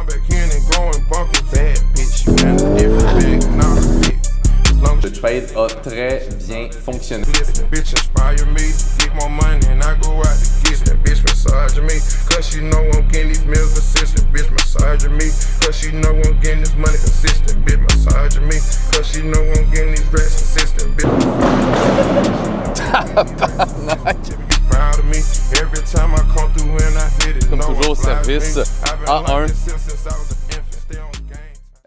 back in and going bumpy. Bad bitch, you got a different bag, nah, bitch. Le trade a très bien fonctionné. Bitch inspire me to get more money and I go out to get that bitch massage me. Cause she know I'm getting these meals consistent. Bitch massage me. Cause she know I'm getting this money consistent. Bitch massage me. Cause she know I'm getting these racks consistent. Bitch. Proud of me. Every time I come through and I hit it. Comme no toujours, one flies service me. I've been en like un. this since I was an infant. Stay on the game.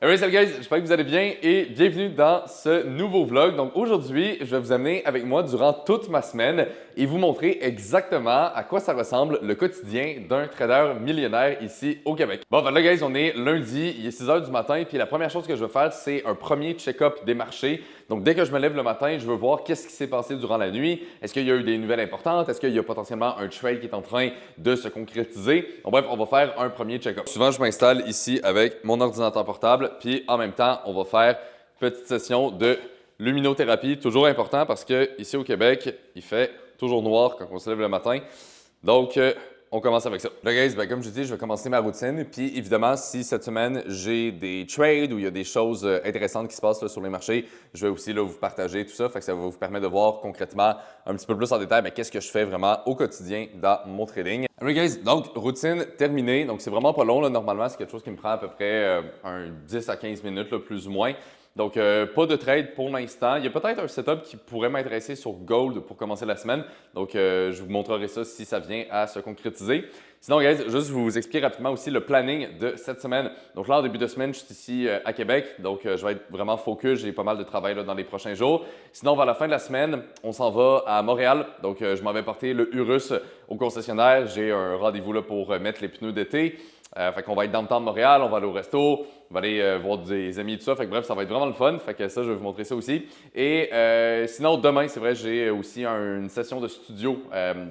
Alright, salut guys, j'espère que vous allez bien et bienvenue dans ce nouveau vlog. Donc aujourd'hui, je vais vous amener avec moi durant toute ma semaine et vous montrer exactement à quoi ça ressemble le quotidien d'un trader millionnaire ici au Québec. Bon, ben là guys, on est lundi, il est 6 h du matin puis la première chose que je vais faire, c'est un premier check-up des marchés. Donc dès que je me lève le matin, je veux voir qu'est-ce qui s'est passé durant la nuit. Est-ce qu'il y a eu des nouvelles importantes? Est-ce qu'il y a potentiellement un trade qui est en train de se concrétiser? Donc bref, on va faire un premier check-up. Souvent, je m'installe ici avec mon ordinateur portable, puis en même temps, on va faire une petite session de luminothérapie. Toujours important parce que ici au Québec, il fait toujours noir quand on se lève le matin. Donc, on commence avec ça. Là, guys, ben, comme je dis, je vais commencer ma routine. Puis, évidemment, si cette semaine, j'ai des trades ou il y a des choses intéressantes qui se passent là, sur les marchés, je vais aussi là, vous partager tout ça. Fait que ça va vous permettre de voir concrètement un petit peu plus en détail qu'est-ce que je fais vraiment au quotidien dans mon trading. Alright, guys, donc, routine terminée. Donc, c'est vraiment pas long. Là. Normalement, c'est quelque chose qui me prend à peu près un 10 à 15 minutes, là, plus ou moins. Donc, pas de trade pour l'instant. Il y a peut-être un setup qui pourrait m'intéresser sur Gold pour commencer la semaine. Donc, je vous montrerai ça si ça vient à se concrétiser. Sinon, guys, juste vous expliquer rapidement aussi le planning de cette semaine. Donc là, en début de semaine, je suis ici à Québec. Donc, je vais être vraiment focus. J'ai pas mal de travail là, dans les prochains jours. Sinon, vers la fin de la semaine, on s'en va à Montréal. Donc, je m'en vais porter le Urus au concessionnaire. J'ai un rendez-vous là pour mettre les pneus d'été. Fait qu'on va être dans le temps de Montréal, on va aller au resto, on va aller voir des amis et tout ça. Fait que bref, ça va être vraiment le fun. Fait que ça, je vais vous montrer ça aussi. Et sinon, demain, c'est vrai, j'ai aussi une session de studio.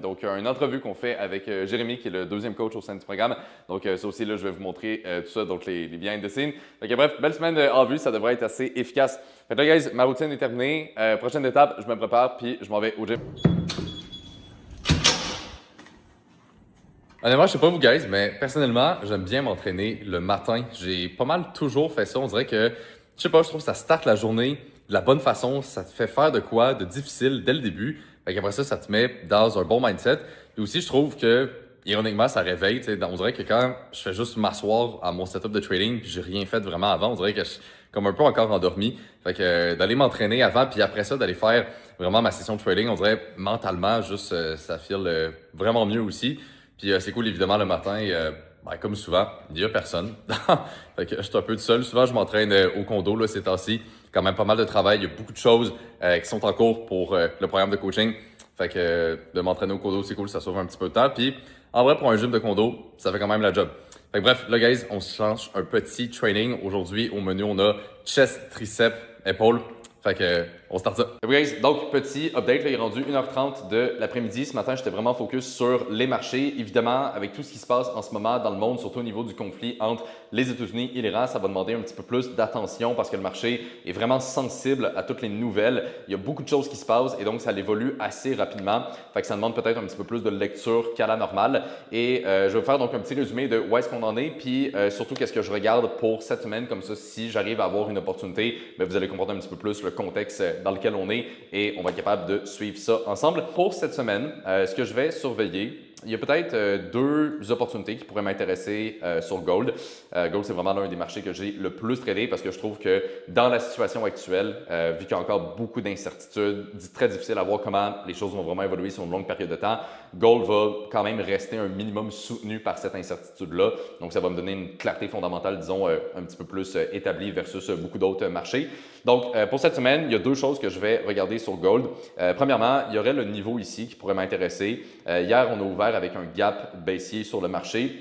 Donc, une entrevue qu'on fait avec Jérémy, qui est le deuxième coach au sein du programme. Donc, ça aussi, là, je vais vous montrer tout ça, donc les behind the scenes. Fait que bref, belle semaine en vue, ça devrait être assez efficace. Fait que là, guys, ma routine est terminée. Prochaine étape, je me prépare, puis je m'en vais au gym. Honnêtement, je sais pas vous guys, mais personnellement, j'aime bien m'entraîner le matin. J'ai pas mal toujours fait ça. On dirait que, je sais pas, je trouve que ça starte la journée de la bonne façon. Ça te fait faire de quoi de difficile dès le début. Fait qu'après ça, ça te met dans un bon mindset. Puis aussi, je trouve que, ironiquement, ça réveille. On dirait que quand je fais juste m'asseoir à mon setup de trading puis j'ai rien fait vraiment avant, on dirait que je suis comme un peu encore endormi. Fait que d'aller m'entraîner avant puis après ça, d'aller faire vraiment ma session de trading, on dirait mentalement, juste ça file vraiment mieux aussi. Puis c'est cool, évidemment, le matin, comme souvent, il n'y a personne. Fait que je suis un peu tout seul. Souvent, je m'entraîne au condo là, ces temps-ci. Quand même pas mal de travail. Il y a beaucoup de choses qui sont en cours pour le programme de coaching. Fait que de m'entraîner au condo, c'est cool, ça sauve un petit peu de temps. Puis en vrai, pour un gym de condo, ça fait quand même la job. Fait que bref, là, guys, on se change un petit training. Aujourd'hui, au menu, on a chest, triceps, épaules. Fait que, on start ça. Guys, donc, petit update, là, il est rendu 1h30 de l'après-midi. Ce matin, j'étais vraiment focus sur les marchés. Évidemment, avec tout ce qui se passe en ce moment dans le monde, surtout au niveau du conflit entre les États-Unis et l'Iran, ça va demander un petit peu plus d'attention parce que le marché est vraiment sensible à toutes les nouvelles. Il y a beaucoup de choses qui se passent et donc ça évolue assez rapidement. Fait que ça demande peut-être un petit peu plus de lecture qu'à la normale. Et je vais vous faire donc un petit résumé de où est-ce qu'on en est, puis surtout qu'est-ce que je regarde pour cette semaine. Comme ça, si j'arrive à avoir une opportunité, bien, vous allez comprendre un petit peu plus le contexte dans lequel on est et on va être capable de suivre ça ensemble. Pour cette semaine, ce que je vais surveiller, il y a peut-être deux opportunités qui pourraient m'intéresser sur Gold. Gold, c'est vraiment l'un des marchés que j'ai le plus tradé parce que je trouve que dans la situation actuelle, vu qu'il y a encore beaucoup d'incertitudes, très difficile à voir comment les choses vont vraiment évoluer sur une longue période de temps, Gold va quand même rester un minimum soutenu par cette incertitude-là. Donc, ça va me donner une clarté fondamentale, disons, un petit peu plus établie versus beaucoup d'autres marchés. Donc, pour cette semaine, il y a deux choses que je vais regarder sur Gold. Premièrement, il y aurait le niveau ici qui pourrait m'intéresser. Hier, on a ouvert avec un gap baissier sur le marché.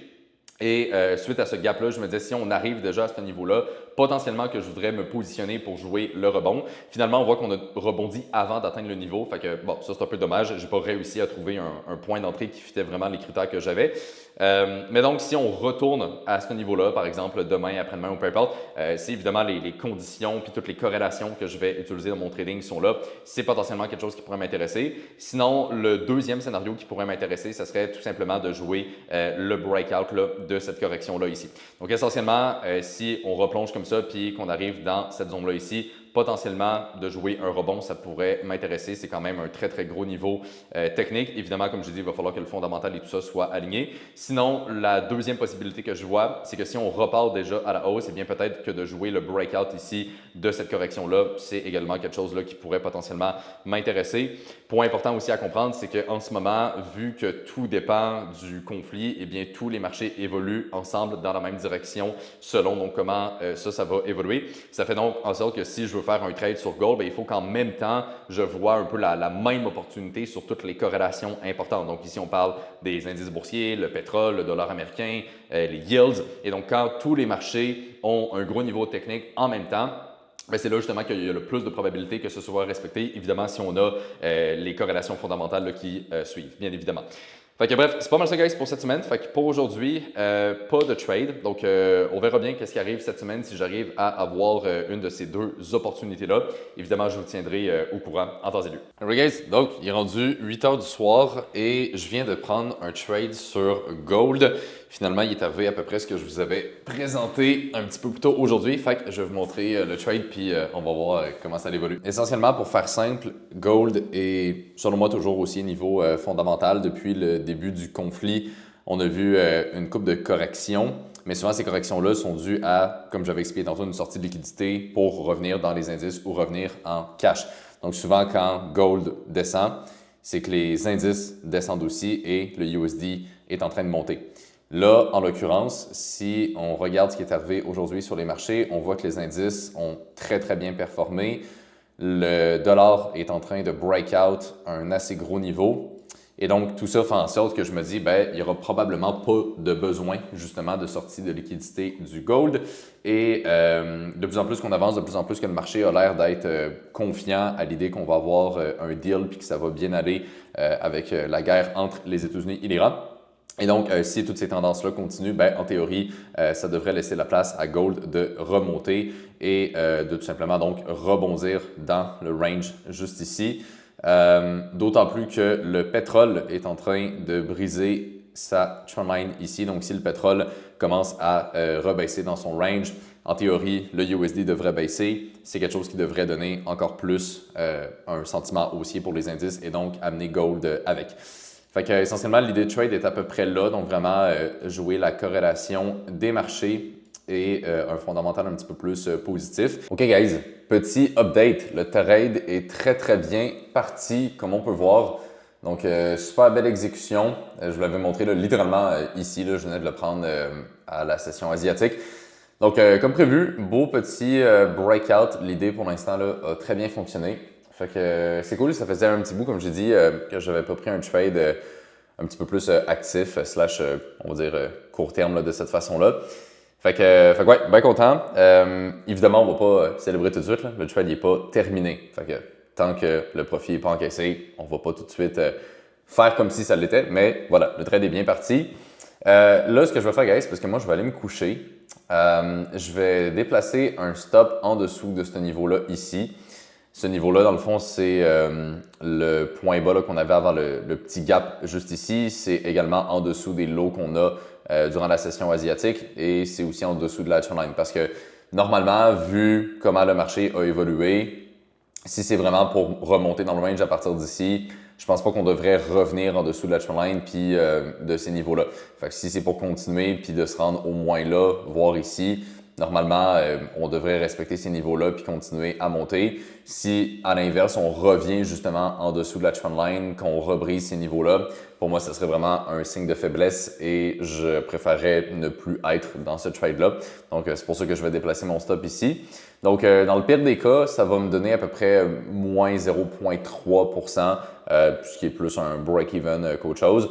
Et suite à ce gap-là, je me disais, si on arrive déjà à ce niveau-là, potentiellement que je voudrais me positionner pour jouer le rebond. Finalement, on voit qu'on a rebondi avant d'atteindre le niveau. Fait que bon, ça c'est un peu dommage. J'ai pas réussi à trouver un point d'entrée qui fitait vraiment les critères que j'avais. Mais donc, si on retourne à ce niveau-là, par exemple demain, après-demain ou peu importe, si évidemment les conditions puis toutes les corrélations que je vais utiliser dans mon trading sont là, c'est potentiellement quelque chose qui pourrait m'intéresser. Sinon, le deuxième scénario qui pourrait m'intéresser, ce serait tout simplement de jouer le breakout là, de cette correction-là ici. Donc essentiellement, si on replonge comme ça puis qu'on arrive dans cette zone-là ici, potentiellement de jouer un rebond, ça pourrait m'intéresser. C'est quand même un très, très gros niveau technique. Évidemment, comme je dis, il va falloir que le fondamental et tout ça soit aligné. Sinon, la deuxième possibilité que je vois, c'est que si on repart déjà à la hausse, eh bien peut-être que de jouer le breakout ici de cette correction-là, c'est également quelque chose là, qui pourrait potentiellement m'intéresser. Point important aussi à comprendre, c'est qu'en ce moment, vu que tout dépend du conflit, eh bien tous les marchés évoluent ensemble dans la même direction selon donc comment ça va évoluer. Ça fait donc en sorte que si je veux faire un trade sur gold, bien, il faut qu'en même temps, je vois un peu la même opportunité sur toutes les corrélations importantes. Donc ici, on parle des indices boursiers, le pétrole, le dollar américain, les yields. Et donc, quand tous les marchés ont un gros niveau technique en même temps, bien, c'est là justement qu'il y a le plus de probabilité que ce soit respecté, évidemment, si on a les corrélations fondamentales là, qui suivent, bien évidemment. Fait que bref, c'est pas mal ça, guys, pour cette semaine. Fait que pour aujourd'hui, pas de trade. Donc, on verra bien qu'est-ce qui arrive cette semaine si j'arrive à avoir une de ces deux opportunités-là. Évidemment, je vous tiendrai au courant en temps et lieu. Alright, guys, donc il est rendu 8 h du soir et je viens de prendre un trade sur gold. Finalement, il est arrivé à peu près ce que je vous avais présenté un petit peu plus tôt aujourd'hui. Fait que je vais vous montrer le trade puis on va voir comment ça évolue. Essentiellement, pour faire simple, gold est selon moi toujours aussi niveau fondamental. Depuis le début du conflit, on a vu une couple de corrections. Mais souvent, ces corrections-là sont dues à, comme j'avais expliqué tantôt, une sortie de liquidité pour revenir dans les indices ou revenir en cash. Donc souvent, quand gold descend, c'est que les indices descendent aussi et le USD est en train de monter. Là, en l'occurrence, si on regarde ce qui est arrivé aujourd'hui sur les marchés, on voit que les indices ont très, très bien performé. Le dollar est en train de break out un assez gros niveau. Et donc, tout ça fait en sorte que je me dis, ben, il n'y aura probablement pas de besoin, justement, de sortie de liquidité du gold. Et de plus en plus qu'on avance, de plus en plus que le marché a l'air d'être confiant à l'idée qu'on va avoir un deal puis que ça va bien aller avec la guerre entre les États-Unis et l'Iran. Et donc, si toutes ces tendances-là continuent, ben, en théorie, ça devrait laisser la place à gold de remonter et de tout simplement donc rebondir dans le range juste ici. D'autant plus que le pétrole est en train de briser sa trendline ici. Donc, si le pétrole commence à rebaisser dans son range, en théorie, le USD devrait baisser. C'est quelque chose qui devrait donner encore plus un sentiment haussier pour les indices et donc amener gold avec. Fait que, essentiellement, l'idée de trade est à peu près là. Donc, vraiment, jouer la corrélation des marchés et un fondamental un petit peu plus positif. OK, guys, petit update. Le trade est très, très bien parti, comme on peut voir. Donc, super belle exécution. Je vous l'avais montré là, littéralement ici. Là, je venais de le prendre à la session asiatique. Donc, comme prévu, beau petit breakout. L'idée, pour l'instant, là, a très bien fonctionné. Fait que c'est cool, ça faisait un petit bout, comme j'ai dit, que je n'avais pas pris un trade un petit peu plus actif, slash, on va dire, court terme là, de cette façon-là. Fait que ouais, bien content. Évidemment, on ne va pas célébrer tout de suite. Là. Le trade n'est pas terminé. Fait que tant que le profit n'est pas encaissé, on ne va pas tout de suite faire comme si ça l'était. Mais voilà, le trade est bien parti. Là, ce que je vais faire, guys, parce que moi, je vais aller me coucher. Je vais déplacer un stop en dessous de ce niveau-là ici. Ce niveau-là, dans le fond, c'est le point bas qu'on avait avant le petit gap juste ici. C'est également en dessous des lows qu'on a durant la session asiatique et c'est aussi en dessous de la trendline. Parce que normalement, vu comment le marché a évolué, si c'est vraiment pour remonter dans le range à partir d'ici, je pense pas qu'on devrait revenir en dessous de la trendline puis de ces niveaux-là. Fait que si c'est pour continuer puis de se rendre au moins là, voire ici, normalement, on devrait respecter ces niveaux-là puis continuer à monter. Si, à l'inverse, on revient justement en dessous de la trendline, qu'on rebrise ces niveaux-là, pour moi, ce serait vraiment un signe de faiblesse et je préférerais ne plus être dans ce trade-là. Donc, c'est pour ça que je vais déplacer mon stop ici. Donc, dans le pire des cas, ça va me donner à peu près moins 0,3%, ce qui est plus un break-even qu'autre chose.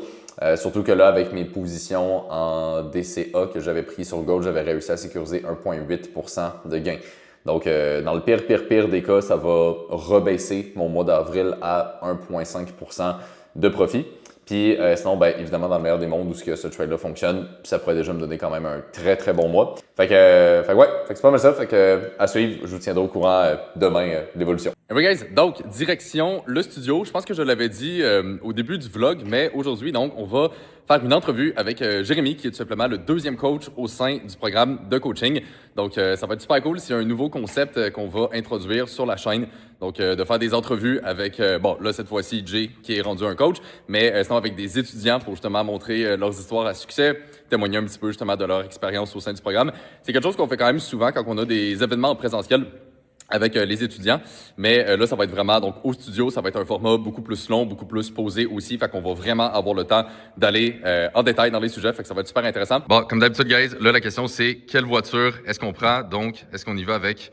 Surtout que là, avec mes positions en DCA que j'avais pris sur gold, j'avais réussi à sécuriser 1,8% de gain. Donc, dans le pire des cas, ça va rebaisser mon mois d'avril à 1,5% de profit. Puis sinon, ben, évidemment, dans le meilleur des mondes où ce trade-là fonctionne, ça pourrait déjà me donner quand même un très, très bon mois. Fait que c'est pas mal ça. Fait que à suivre, je vous tiendrai au courant demain de l'évolution. Hey guys, donc direction le studio. Je pense que je l'avais dit au début du vlog, mais aujourd'hui, donc, on va faire une entrevue avec Jérémy, qui est tout simplement le deuxième coach au sein du programme de coaching. Donc, ça va être super cool. C'est un nouveau concept qu'on va introduire sur la chaîne. Donc, de faire des entrevues avec, bon, là, cette fois-ci, Jay, qui est rendu un coach, mais sinon avec des étudiants pour justement montrer leurs histoires à succès, témoigner un petit peu justement de leur expérience au sein du programme. C'est quelque chose qu'on fait quand même souvent quand on a des événements en présentiel avec les étudiants, mais là, ça va être vraiment, donc au studio, ça va être un format beaucoup plus long, beaucoup plus posé aussi, fait qu'on va vraiment avoir le temps d'aller en détail dans les sujets, fait que ça va être super intéressant. Bon, comme d'habitude, guys, là, la question, c'est quelle voiture est-ce qu'on prend? Donc, est-ce qu'on y va avec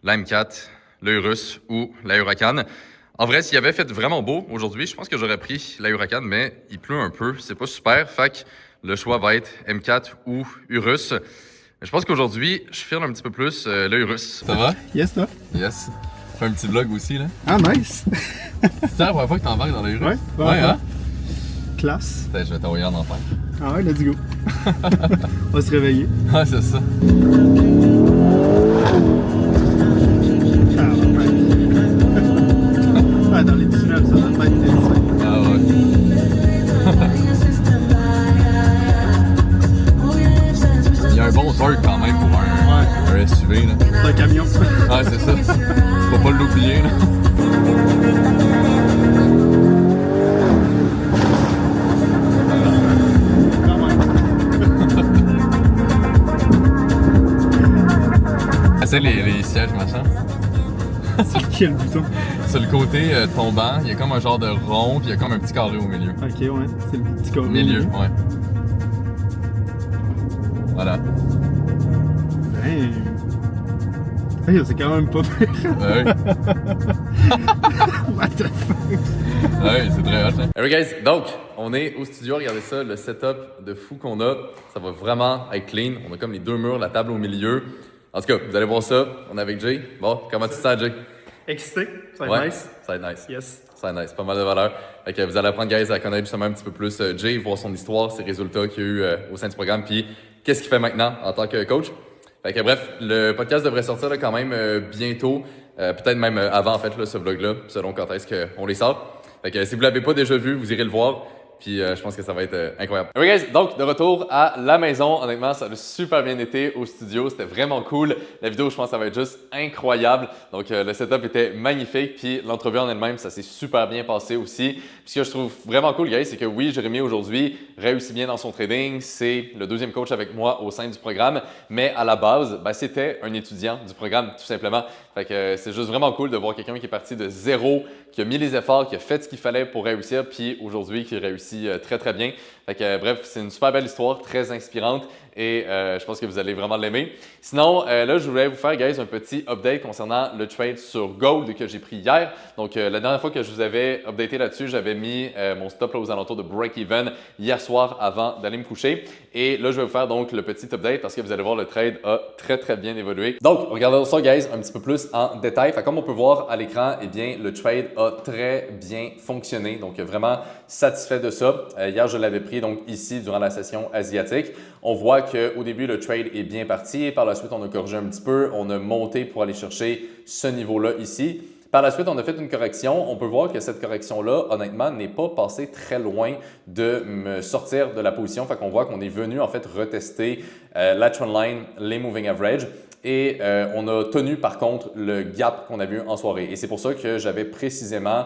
la M4, le Urus ou la Huracan? En vrai, s'il avait fait vraiment beau aujourd'hui, je pense que j'aurais pris la Huracan, mais il pleut un peu, c'est pas super, fait que le choix va être M4 ou Urus. Je pense qu'aujourd'hui, je filme un petit peu plus le Urus. Ça va? Yes, toi? Yes. Fais un petit vlog aussi, là. Ah, nice! C'est la première fois que t'embarques dans le Urus? Ouais, hein? Classe. Peut-être je vais t'envoyer en enfer. Ah ouais, let's go. On va se réveiller. Ouais, c'est ça. Ah, ouais. Ouais, dans les tunnels, ça doit pas être terrifiant. Ah ouais. Il y a un bon torque quand même pour un SUV, là. C'est un camion. Ouais, c'est ça. Faut pas l'oublier, là. Quand même. Essaye les sièges, machin. Sur quel bouton? Sur le côté tombant, il y a comme un genre de rond, puis il y a comme un petit carré au milieu. Ok, ouais. C'est le petit carré. Au milieu, ouais. Voilà. Hey. Hey, c'est quand même pas pire. Ouais. What the fuck? Ouais, c'est très hot. Hein? Alright guys, donc on est au studio, regardez ça, le setup de fou qu'on a. Ça va vraiment être clean. On a comme les deux murs, la table au milieu. En tout cas, vous allez voir ça. On est avec Jay. Bon, comment tu te sens, Jay? Excité? Ça va Ouais, être nice? ça va être nice. Yes. Ça va être nice, pas mal de valeur. Fait que vous allez apprendre, guys, à connaître justement un petit peu plus Jay, voir son histoire, ses résultats qu'il y a eu au sein du programme, puis qu'est-ce qu'il fait maintenant en tant que coach. Fait que bref, le podcast devrait sortir là, quand même bientôt, peut-être même avant en fait là, ce vlog-là, selon quand est-ce qu'on les sort. Fait que si vous l'avez pas déjà vu, vous irez le voir. Puis je pense que ça va être incroyable. Alright guys, donc de retour à la maison. Honnêtement, ça a super bien été au studio. C'était vraiment cool. La vidéo, je pense que ça va être juste incroyable. Donc le setup était magnifique. Puis l'entrevue en elle-même, ça s'est super bien passé aussi. Puis ce que je trouve vraiment cool, guys, c'est que oui, Jérémy aujourd'hui réussit bien dans son trading. C'est le deuxième coach avec moi au sein du programme. Mais à la base, ben, c'était un étudiant du programme, tout simplement. Fait que c'est juste vraiment cool de voir quelqu'un qui est parti de zéro, qui a mis les efforts, qui a fait ce qu'il fallait pour réussir, puis aujourd'hui qui réussit très très bien. Fait que bref, c'est une super belle histoire, très inspirante et je pense que vous allez vraiment l'aimer. Sinon, là, je voulais vous faire, guys, un petit update concernant le trade sur Gold que j'ai pris hier. Donc, la dernière fois que je vous avais updaté là-dessus, j'avais mis mon stop là, aux alentours de break-even hier soir avant d'aller me coucher. Et là, je vais vous faire donc le petit update parce que vous allez voir, le trade a très très bien évolué. Donc, regardons ça, guys, un petit peu plus en détail. Fait, comme on peut voir à l'écran, eh bien, le trade a très bien fonctionné. Donc, vraiment satisfait de ça. Hier, je l'avais pris donc ici durant la session asiatique. On voit qu'au début, le trade est bien parti. Par la suite, on a corrigé un petit peu. On a monté pour aller chercher ce niveau-là ici. Par la suite, on a fait une correction. On peut voir que cette correction-là, honnêtement, n'est pas passée très loin de me sortir de la position. Fait qu'on voit qu'on est venu en fait retester la trendline, les moving average. Et on a tenu par contre le gap qu'on a vu en soirée. Et c'est pour ça que j'avais précisément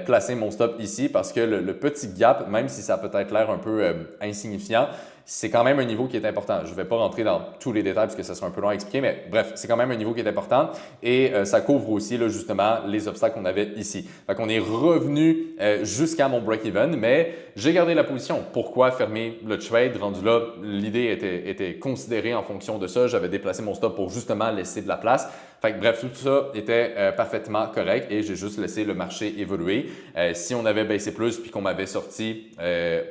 placé mon stop ici parce que le petit gap, même si ça a peut-être l'air un peu insignifiant, c'est quand même un niveau qui est important. Je ne vais pas rentrer dans tous les détails parce que ça sera un peu long à expliquer, mais bref, c'est quand même un niveau qui est important et ça couvre aussi là, justement les obstacles qu'on avait ici. Fait qu'on est revenu jusqu'à mon break-even, mais j'ai gardé la position. Pourquoi fermer le trade? Rendu là, l'idée était considérée en fonction de ça. J'avais déplacé mon stop pour justement laisser de la place. Fait que bref, tout ça était parfaitement correct et j'ai juste laissé le marché évoluer. Si on avait baissé plus puis qu'on m'avait sorti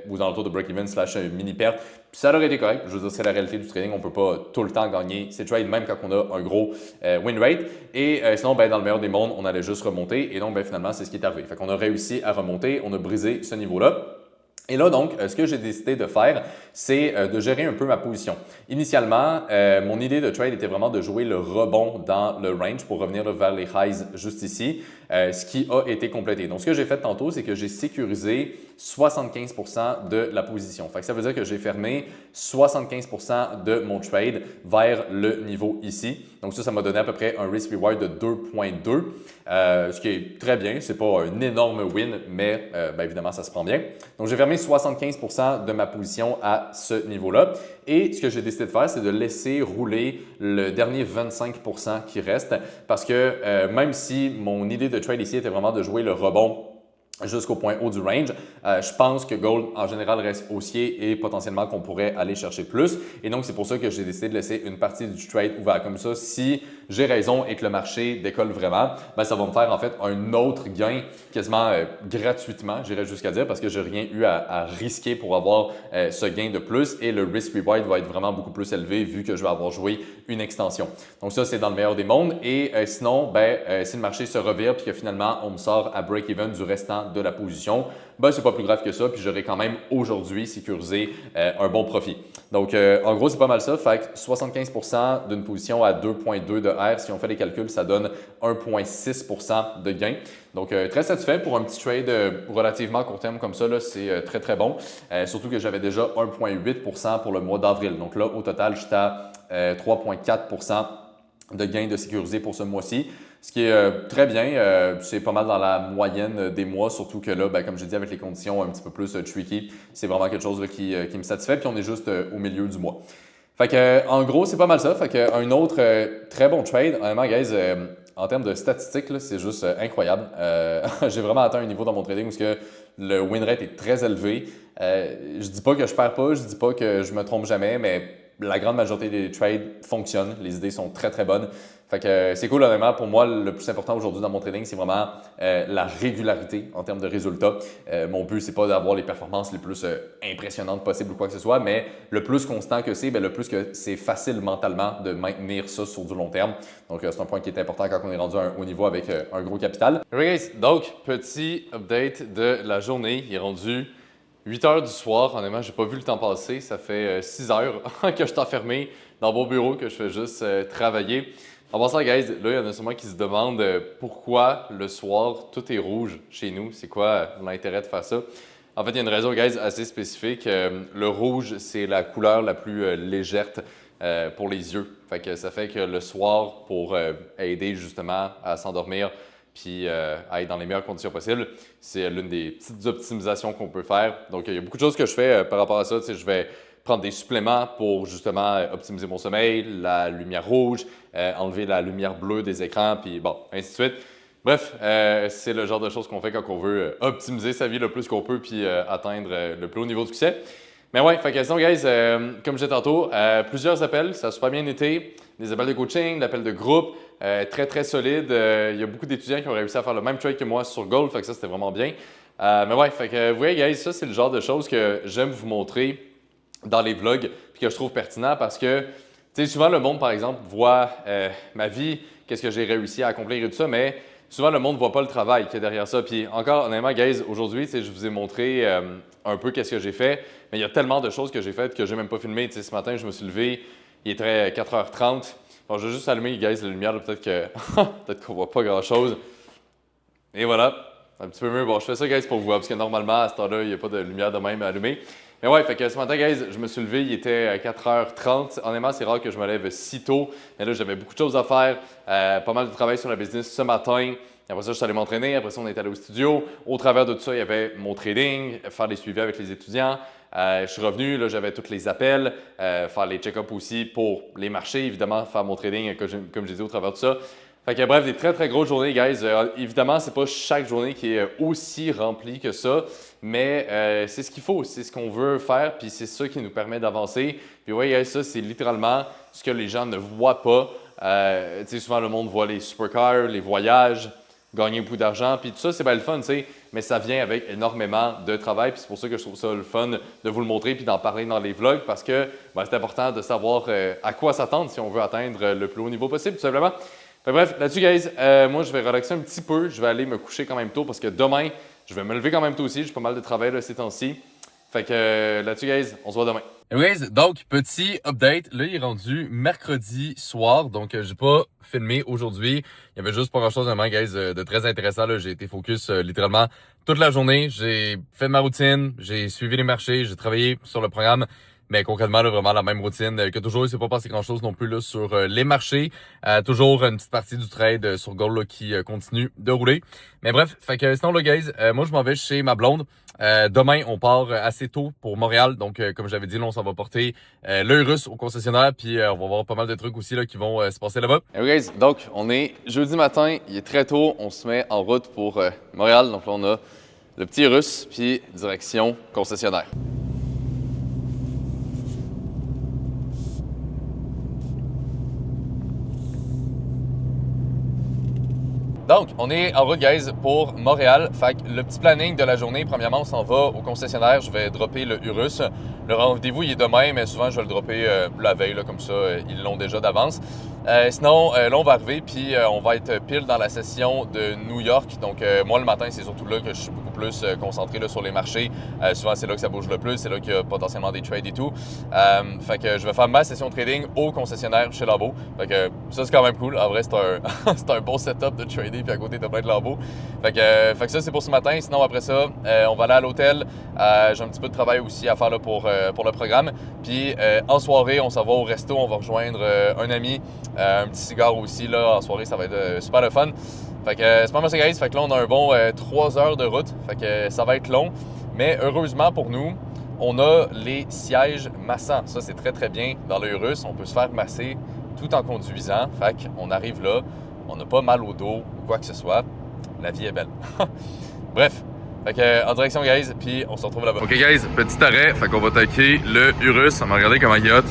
aux alentours de break-even / mini-perte, ça aurait été correct. Je veux dire, c'est la réalité du trading. On ne peut pas tout le temps gagner ces trades, même quand on a un gros win rate. Et sinon, ben, dans le meilleur des mondes, on allait juste remonter. Et donc, ben, finalement, c'est ce qui est arrivé. Fait qu'on a réussi à remonter. On a brisé ce niveau-là. Et là, donc, ce que j'ai décidé de faire, c'est de gérer un peu ma position. Initialement, mon idée de trade était vraiment de jouer le rebond dans le range pour revenir vers les highs juste ici, ce qui a été complété. Donc, ce que j'ai fait tantôt, c'est que j'ai sécurisé 75% de la position. Fait que ça veut dire que j'ai fermé 75% de mon trade vers le niveau ici. Donc, ça m'a donné à peu près un risk reward de 2.2, ce qui est très bien. C'est pas un énorme win, mais évidemment, ça se prend bien. Donc, j'ai fermé 75% de ma position à ce niveau-là. Et ce que j'ai décidé de faire, c'est de laisser rouler le dernier 25% qui reste parce que même si mon idée de trade ici était vraiment de jouer le rebond jusqu'au point haut du range, je pense que gold en général reste haussier et potentiellement qu'on pourrait aller chercher plus. Et donc, c'est pour ça que j'ai décidé de laisser une partie du trade ouvert. Comme ça, si j'ai raison et que le marché décolle vraiment, ça va me faire en fait un autre gain quasiment gratuitement, j'irais jusqu'à dire, parce que j'ai rien eu à risquer pour avoir ce gain de plus et le risk reward va être vraiment beaucoup plus élevé vu que je vais avoir joué une extension. Donc ça, c'est dans le meilleur des mondes. Et sinon, si le marché se revire puis que finalement on me sort à break-even du restant de la position, c'est pas plus grave que ça, puis j'aurais quand même aujourd'hui sécurisé un bon profit. Donc, en gros, c'est pas mal ça. Fait que 75% d'une position à 2.2 de R, si on fait les calculs, ça donne 1.6% de gain. Donc, très satisfait pour un petit trade relativement court terme comme ça, c'est très, très bon. Surtout que j'avais déjà 1.8% pour le mois d'avril. Donc là, au total, j'étais à 3.4% de gain de sécurisé pour ce mois-ci. Ce qui est très bien, c'est pas mal dans la moyenne des mois, surtout que là, comme j'ai dit, avec les conditions un petit peu plus tricky, c'est vraiment quelque chose là, qui me satisfait, puis on est juste au milieu du mois. Fait que, en gros, c'est pas mal ça. Fait que, un autre très bon trade, honnêtement, guys, en termes de statistiques, là, c'est juste incroyable. J'ai vraiment atteint un niveau dans mon trading où le win rate est très élevé. Je dis pas que je perds pas, je dis pas que je me trompe jamais, mais la grande majorité des trades fonctionnent. Les idées sont très, très bonnes. Fait que c'est cool, honnêtement. Pour moi, le plus important aujourd'hui dans mon trading, c'est vraiment la régularité en termes de résultats. Mon but, c'est pas d'avoir les performances les plus impressionnantes possibles ou quoi que ce soit, mais le plus constant que c'est, le plus que c'est facile mentalement de maintenir ça sur du long terme. Donc, c'est un point qui est important quand on est rendu à un haut niveau avec un gros capital. Alright guys, donc petit update de la journée. Il est rendu 8 heures du soir. Honnêtement, j'ai pas vu le temps passer. Ça fait 6 heures que je suis enfermé dans mon bureau, que je fais juste travailler. En passant, guys, là, il y en a sûrement qui se demandent pourquoi le soir, tout est rouge chez nous. C'est quoi l'intérêt de faire ça? En fait, il y a une raison, guys, assez spécifique. Le rouge, c'est la couleur la plus légère pour les yeux. Fait que ça fait que le soir, pour aider justement à s'endormir puis à être dans les meilleures conditions possibles, c'est l'une des petites optimisations qu'on peut faire. Donc, il y a beaucoup de choses que je fais par rapport à ça. Je vais prendre des suppléments pour justement optimiser mon sommeil, la lumière rouge, enlever la lumière bleue des écrans, puis bon, ainsi de suite. Bref, c'est le genre de choses qu'on fait quand on veut optimiser sa vie le plus qu'on peut puis atteindre le plus haut niveau de succès. Mais ouais, fait que sinon, guys, comme je disais tantôt, plusieurs appels, ça a super bien été. Des appels de coaching, des appels de groupe, très très solides. Il y a beaucoup d'étudiants qui ont réussi à faire le même trade que moi sur Gold, fait que ça c'était vraiment bien. Mais ouais, fait que vous voyez, guys, ça c'est le genre de choses que j'aime vous montrer dans les vlogs puis que je trouve pertinent parce que, tu sais, souvent le monde, par exemple, voit ma vie, qu'est-ce que j'ai réussi à accomplir et tout ça, mais souvent le monde ne voit pas le travail qu'il y a derrière ça. Puis encore, honnêtement, guys, aujourd'hui, je vous ai montré un peu qu'est-ce que j'ai fait, mais il y a tellement de choses que j'ai faites que je n'ai même pas filmé. Tu sais, ce matin, je me suis levé, il était 4h30. Bon, je vais juste allumer, guys, la lumière, peut-être qu'on voit pas grand-chose. Et voilà, un petit peu mieux. Bon, je fais ça, guys, pour vous voir, parce que normalement, à ce temps-là, il n'y a pas de lumière de même allumée. Mais ouais, fait que ce matin, guys, je me suis levé, il était 4h30. Honnêtement, c'est rare que je me lève si tôt. Mais là, j'avais beaucoup de choses à faire, pas mal de travail sur la business ce matin. Après ça, je suis allé m'entraîner. Après ça, on est allé au studio. Au travers de tout ça, il y avait mon trading, faire des suivis avec les étudiants. Je suis revenu, là, j'avais tous les appels, faire les check-ups aussi pour les marchés, évidemment, faire mon trading, comme j'ai dit, au travers de ça. Fait que bref, des très très grosses journées, guys. Évidemment, c'est pas chaque journée qui est aussi remplie que ça, mais c'est ce qu'il faut, c'est ce qu'on veut faire, puis c'est ça qui nous permet d'avancer. Puis ouais, guys, ça, c'est littéralement ce que les gens ne voient pas. Tu sais, souvent, le monde voit les supercars, les voyages, gagner beaucoup d'argent, puis tout ça, c'est bien le fun, tu sais, mais ça vient avec énormément de travail, puis c'est pour ça que je trouve ça le fun de vous le montrer puis d'en parler dans les vlogs, parce que c'est important de savoir à quoi s'attendre si on veut atteindre le plus haut niveau possible, tout simplement. Fait bref, là-dessus, guys, moi, je vais relaxer un petit peu, je vais aller me coucher quand même tôt, parce que demain, je vais me lever quand même tôt aussi, j'ai pas mal de travail là, ces temps-ci. Fait que là-dessus, guys, on se voit demain. Anyways, donc, petit update. Là, il est rendu mercredi soir, donc j'ai pas filmé aujourd'hui. Il y avait juste pas grand-chose vraiment, guys, de très intéressant. Là, j'ai été focus littéralement toute la journée. J'ai fait ma routine, j'ai suivi les marchés, j'ai travaillé sur le programme. Mais concrètement, là, vraiment la même routine que toujours. Il s'est pas passé grand-chose non plus là sur les marchés. Toujours une petite partie du trade sur Gold là, qui continue de rouler. Mais bref, fait que sinon, là, guys, moi, je m'en vais chez ma blonde. Demain, on part assez tôt pour Montréal. Donc, comme j'avais dit, là, on s'en va porter l'œil russe au concessionnaire. Puis, on va voir pas mal de trucs aussi là, qui vont se passer là-bas. Hey guys, donc, on est jeudi matin. Il est très tôt. On se met en route pour Montréal. Donc là, on a le petit russe. Puis, direction concessionnaire. Donc, on est en route, guys, pour Montréal. Fait que le petit planning de la journée, premièrement, on s'en va au concessionnaire. Je vais dropper le Urus. Le rendez-vous, il est demain, mais souvent, je vais le dropper la veille, là, comme ça, ils l'ont déjà d'avance. Sinon, là, on va arriver, puis on va être pile dans la session de New York. Donc, moi, le matin, c'est surtout là que je suis beaucoup plus concentré là, sur les marchés. Souvent, c'est là que ça bouge le plus. C'est là qu'il y a potentiellement des trades et tout. Fait que je vais faire ma session de trading au concessionnaire chez Lambeau. Fait que ça, c'est quand même cool. En vrai, c'est c'est un bon setup de trading, puis à côté, t'as plein de Lambeau. Fait que ça, c'est pour ce matin. Sinon, après ça, on va aller à l'hôtel. J'ai un petit peu de travail aussi à faire là, pour le programme. Puis, en soirée, on s'en va au resto. On va rejoindre un ami. Un petit cigare aussi, là, en soirée, ça va être super le fun. Fait que c'est pas mal ça, guys. Fait que là, on a un bon 3 heures de route. Fait que ça va être long. Mais heureusement pour nous, on a les sièges massants. Ça, c'est très, très bien dans le Urus. On peut se faire masser tout en conduisant. Fait qu'on arrive là, on n'a pas mal au dos ou quoi que ce soit. La vie est belle. Bref. Fait que, en direction, guys, puis on se retrouve là-bas. OK, guys, petit arrêt. Fait qu'on va attaquer le Urus. On va regarder comment il yacht.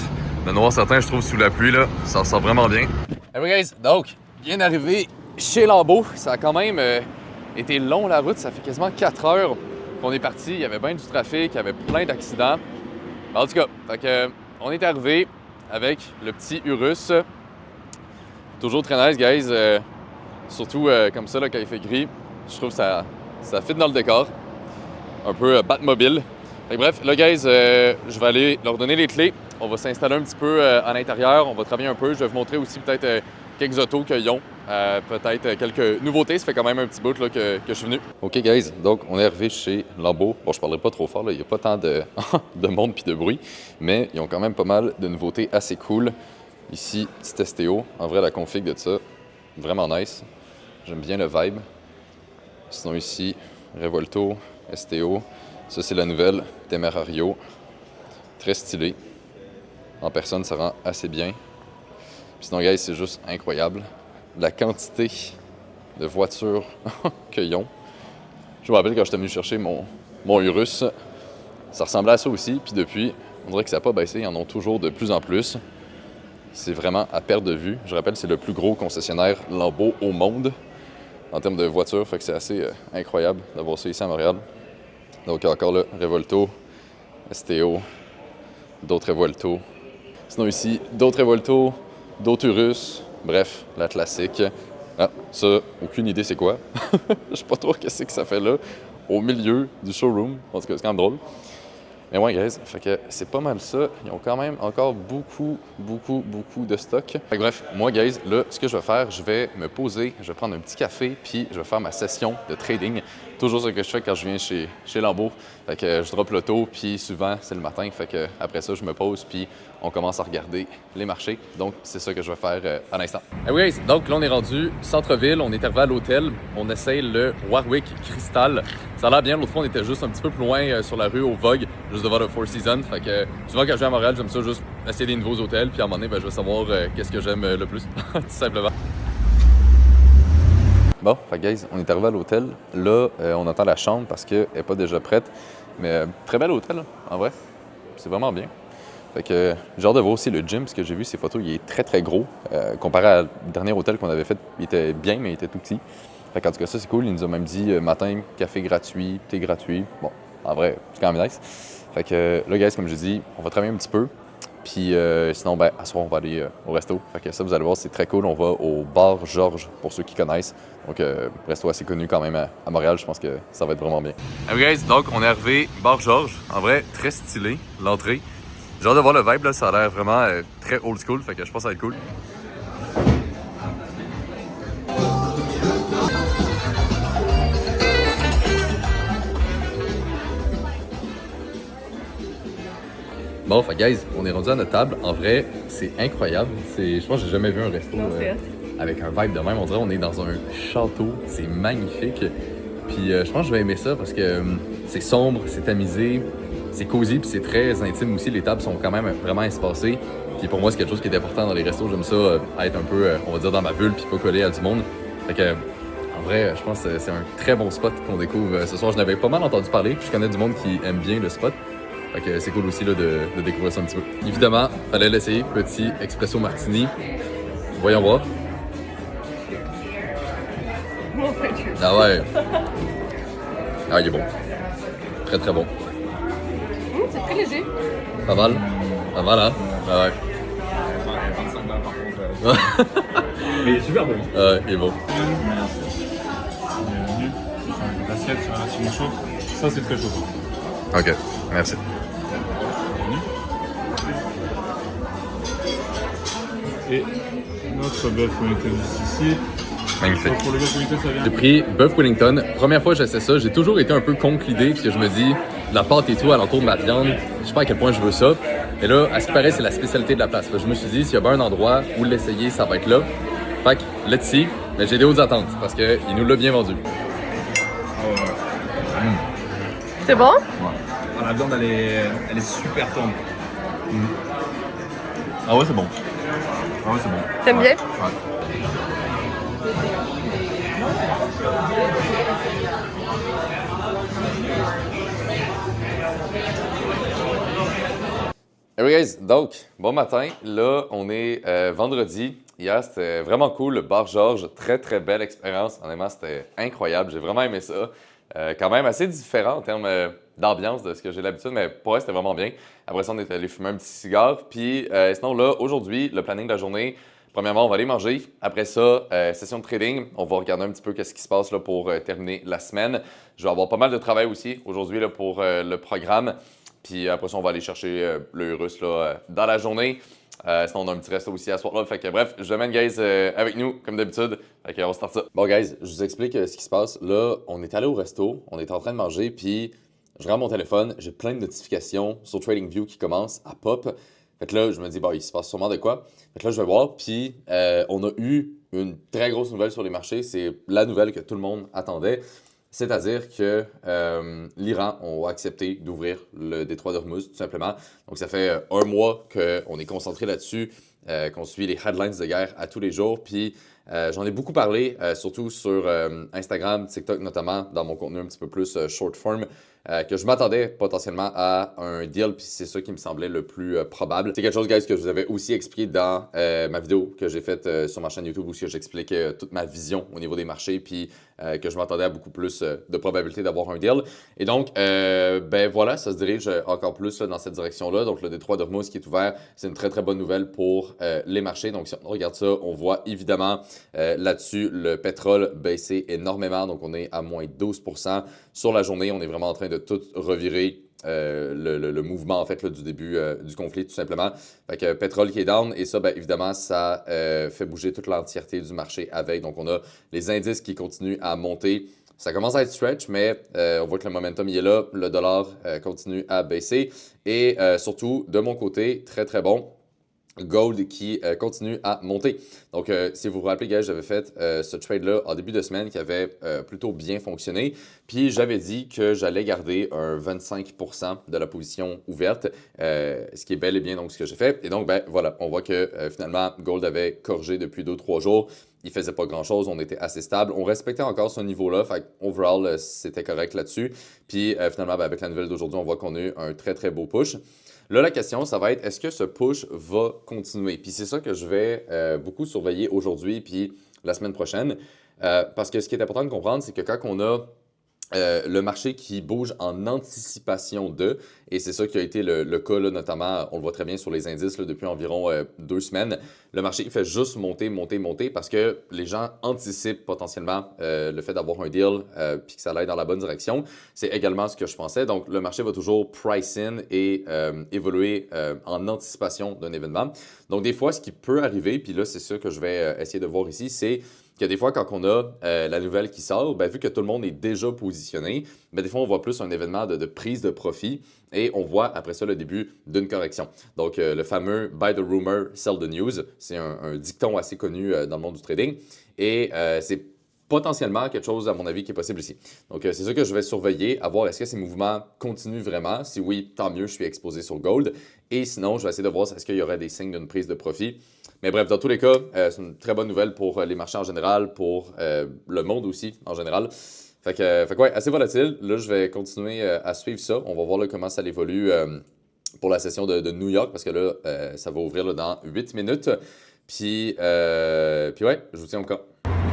Le noir certain, je trouve, sous la pluie, là, ça ressort vraiment bien. Hey guys, donc, bien arrivé chez Lambeau. Ça a quand même été long, la route. Ça fait quasiment 4 heures qu'on est parti. Il y avait bien du trafic, il y avait plein d'accidents. En tout cas, fait que, on est arrivé avec le petit Urus. Toujours très nice, guys. Surtout comme ça, là, quand il fait gris. Je trouve que ça fit dans le décor. Un peu Batmobile. Fait que bref, là, guys, je vais aller leur donner les clés. On va s'installer un petit peu à l'intérieur. On va travailler un peu. Je vais vous montrer aussi peut-être quelques autos qu'ils ont. Peut-être quelques nouveautés. Ça fait quand même un petit bout là, que je suis venu. OK, guys. Donc, on est arrivé chez Lambeau. Bon, je parlerai pas trop fort. Là. Il n'y a pas tant de, de monde puis de bruit. Mais ils ont quand même pas mal de nouveautés assez cool. Ici, petit STO. En vrai, la config de ça, vraiment nice. J'aime bien le vibe. Sinon, ici, Revolto, STO. Ça, c'est la nouvelle Temerario. Très stylé. En personne, ça rend assez bien. Puis sinon, guys, c'est juste incroyable. La quantité de voitures qu'ils ont. Je me rappelle quand j'étais venu chercher mon Urus, ça ressemblait à ça aussi. Puis depuis, on dirait que ça n'a pas baissé. Ils en ont toujours de plus en plus. C'est vraiment à perte de vue. Je rappelle, c'est le plus gros concessionnaire Lambeau au monde en termes de voitures. Fait que c'est assez incroyable d'avoir ça ici à Montréal. Donc encore là, Revolto, STO, d'autres Revolto. Sinon ici, d'autres Revolto, d'autres Urus. Bref, la classique. Ah, ça, aucune idée c'est quoi. Je sais pas trop qu'est-ce que ça fait là, au milieu du showroom. En tout cas, c'est quand même drôle. Mais ouais, guys, fait que c'est pas mal ça. Ils ont quand même encore beaucoup de stock. Fait que bref, moi, guys, là, ce que je vais faire, je vais me poser, je vais prendre un petit café, puis je vais faire ma session de trading. Toujours ce que je fais quand je viens chez Lambeau. Fait que je drop l'auto, puis souvent, c'est le matin. Fait que après ça, je me pose, puis on commence à regarder les marchés. Donc, c'est ça que je vais faire à l'instant. Oui, guys, donc là, on est rendu centre-ville. On est arrivé à l'hôtel. On essaye le Warwick Crystal. Ça a l'air bien. L'autre fois, on était juste un petit peu plus loin sur la rue au Vogue, juste devant le Four Seasons. Fait que souvent, quand je viens à Montréal, j'aime ça juste essayer des nouveaux hôtels. Puis à un moment donné, ben, je vais savoir qu'est-ce que j'aime le plus, tout simplement. Bon, fait guys, on est arrivé à l'hôtel. Là, on attend la chambre parce qu'elle n'est pas déjà prête. Mais très bel hôtel, là, en vrai. C'est vraiment bien. Fait que j'ai hâte de voir aussi le gym, parce que j'ai vu ces photos, il est très gros. Comparé à le dernier hôtel qu'on avait fait, il était bien, mais il était tout petit. Fait qu'en tout cas, ça c'est cool. Il nous a même dit matin, café gratuit, thé gratuit. Bon, en vrai, c'est quand même nice. Fait que là, guys, comme je dis, on va travailler un petit peu. Puis sinon, ben, à soir, on va aller au resto. Fait que ça, vous allez voir, c'est très cool. On va au bar Georges, pour ceux qui connaissent. Donc, resto assez connu quand même à Montréal. Je pense que ça va être vraiment bien. Hey guys, donc on est arrivé bar Georges. En vrai, très stylé, l'entrée. J'ai hâte de voir le vibe, là. Ça a l'air vraiment très old school. Fait que je pense que ça va être cool. Bon, fait guys, on est rendu à notre table. En vrai, c'est incroyable. Je pense que j'ai jamais vu un resto avec un vibe de même. On dirait qu'on est dans un château. C'est magnifique. Puis je pense que je vais aimer ça parce que c'est sombre, c'est tamisé, c'est cosy, puis c'est très intime aussi. Les tables sont quand même vraiment espacées. Puis pour moi, c'est quelque chose qui est important dans les restos. J'aime ça être un peu, on va dire, dans ma bulle, puis pas coller à du monde. Fait que, en vrai, je pense que c'est un très bon spot qu'on découvre ce soir. Je n'avais pas mal entendu parler. Puis je connais du monde qui aime bien le spot. Fait que c'est cool aussi là, de découvrir ça un petit peu. Évidemment, fallait l'essayer. Petit espresso martini. Voyons voir. Ah ouais. Ah, il est bon. Très très bon. C'est très léger. Pas mal. Pas mal, hein? Ah ouais. 25 balles par contre. Mais il est super bon. Ouais, il est bon. Bienvenue. Une assiette sur un ciment chaud. Ça, c'est très chaud. Ok, merci. Et notre bœuf Wellington ici. Magnifique. Pour le bœuf Wellington, ça vient. J'ai pris Bœuf Wellington. Première fois que j'essaie ça, j'ai toujours été un peu contre l'idée parce que je me dis, la pâte et tout alentour de ma viande, je sais pas à quel point je veux ça. Et là, à ce qui paraît, c'est la spécialité de la place. Je me suis dit, s'il y a bien un endroit où l'essayer, ça va être là. Fait que, let's see. Mais j'ai des hautes attentes parce qu'il nous l'a bien vendu. C'est bon? Ah, la viande, elle est super tendre. Ah ouais, c'est bon. Ah ouais, c'est bon. T'aimes bien? Ouais. Hey guys, donc, bon matin. Là, on est vendredi. Hier, c'était vraiment cool. Le bar Georges, très très belle expérience. Honnêtement, c'était incroyable. J'ai vraiment aimé ça. Quand même assez différent en termes d'ambiance de ce que j'ai l'habitude, mais pour vrai, c'était vraiment bien. Après ça, on est allé fumer un petit cigare. Puis sinon, là, aujourd'hui, le planning de la journée, premièrement, on va aller manger. Après ça, session de trading. On va regarder un petit peu qu'est-ce qui se passe là, pour terminer la semaine. Je vais avoir pas mal de travail aussi aujourd'hui là, pour le programme. Puis après ça, on va aller chercher le russe là, dans la journée. Sinon, on a un petit resto aussi à ce soir-là. Fait que bref, je mène guys avec nous, comme d'habitude. Fait qu'on start ça. Bon, guys, je vous explique ce qui se passe. Là, on est allé au resto, on est en train de manger, puis je regarde mon téléphone, j'ai plein de notifications sur TradingView qui commencent à pop. Fait que là, je me dis, bon, il se passe sûrement de quoi. Fait que là, je vais voir, puis on a eu une très grosse nouvelle sur les marchés. C'est la nouvelle que tout le monde attendait. C'est-à-dire que l'Iran a accepté d'ouvrir le détroit d'Ormuz, tout simplement. Donc, ça fait un mois qu'on est concentré là-dessus, qu'on suit les headlines de guerre à tous les jours. Puis, j'en ai beaucoup parlé, surtout sur Instagram, TikTok notamment, dans mon contenu un petit peu plus short form, que je m'attendais potentiellement à un deal, puis c'est ça qui me semblait le plus probable. C'est quelque chose, guys, que je vous avais aussi expliqué dans ma vidéo que j'ai faite sur ma chaîne YouTube où j'explique toute ma vision au niveau des marchés, puis que je m'attendais à beaucoup plus de probabilité d'avoir un deal. Et donc, ben voilà, ça se dirige encore plus là, dans cette direction-là. Donc, le détroit d'Ormuz qui est ouvert, c'est une très, très bonne nouvelle pour les marchés. Donc, si on regarde ça, on voit évidemment là-dessus le pétrole baisser énormément. Donc, on est à moins 12% sur la journée. On est vraiment en train de tout revirer le mouvement en fait là, du début du conflit tout simplement. Fait que pétrole qui est down et ça bien évidemment ça fait bouger toute l'entièreté du marché avec. Donc on a les indices qui continuent à monter. Ça commence à être stretch, mais on voit que le momentum il est là. Le dollar continue à baisser et surtout de mon côté très très bon. Gold qui continue à monter. Donc, si vous vous rappelez, gars, j'avais fait ce trade-là en début de semaine qui avait plutôt bien fonctionné. Puis, j'avais dit que j'allais garder un 25% de la position ouverte, ce qui est bel et bien donc ce que j'ai fait. Et donc, ben voilà, on voit que finalement, Gold avait corrigé depuis 2-3 jours. Il faisait pas grand-chose, on était assez stable. On respectait encore ce niveau-là, fait overall, c'était correct là-dessus. Puis, finalement, ben, avec la nouvelle d'aujourd'hui, on voit qu'on a eu un très, très beau push. Là, la question, ça va être, est-ce que ce push va continuer? Puis c'est ça que je vais beaucoup surveiller aujourd'hui puis la semaine prochaine. Parce que ce qui est important de comprendre, c'est que quand on a le marché qui bouge en anticipation de, Et c'est ça qui a été le cas, là, notamment, on le voit très bien sur les indices là, depuis environ 2 semaines. Le marché il fait juste monter parce que les gens anticipent potentiellement le fait d'avoir un deal puis que ça aille dans la bonne direction. C'est également ce que je pensais. Donc, le marché va toujours price in et évoluer en anticipation d'un événement. Donc, des fois, ce qui peut arriver, puis là, c'est ça que je vais essayer de voir ici, c'est que des fois, quand on a la nouvelle qui sort, ben, vu que tout le monde est déjà positionné, ben, des fois, on voit plus un événement de prise de profit et on voit après ça le début d'une correction. Donc, le fameux « buy the rumor, sell the news », c'est un dicton assez connu dans le monde du trading et c'est potentiellement quelque chose, à mon avis, qui est possible ici. Donc, c'est ça que je vais surveiller, à voir est-ce que ces mouvements continuent vraiment. Si oui, tant mieux, je suis exposé sur le gold. Et sinon, je vais essayer de voir est-ce qu'il y aurait des signes d'une prise de profit. Mais bref, dans tous les cas, c'est une très bonne nouvelle pour les marchés en général, pour le monde aussi en général. Fait que ouais, assez volatile. Là, je vais continuer à suivre ça. On va voir là, comment ça évolue pour la session de New York, parce que là, ça va ouvrir là, dans 8 minutes. Puis ouais, je vous tiens au cas.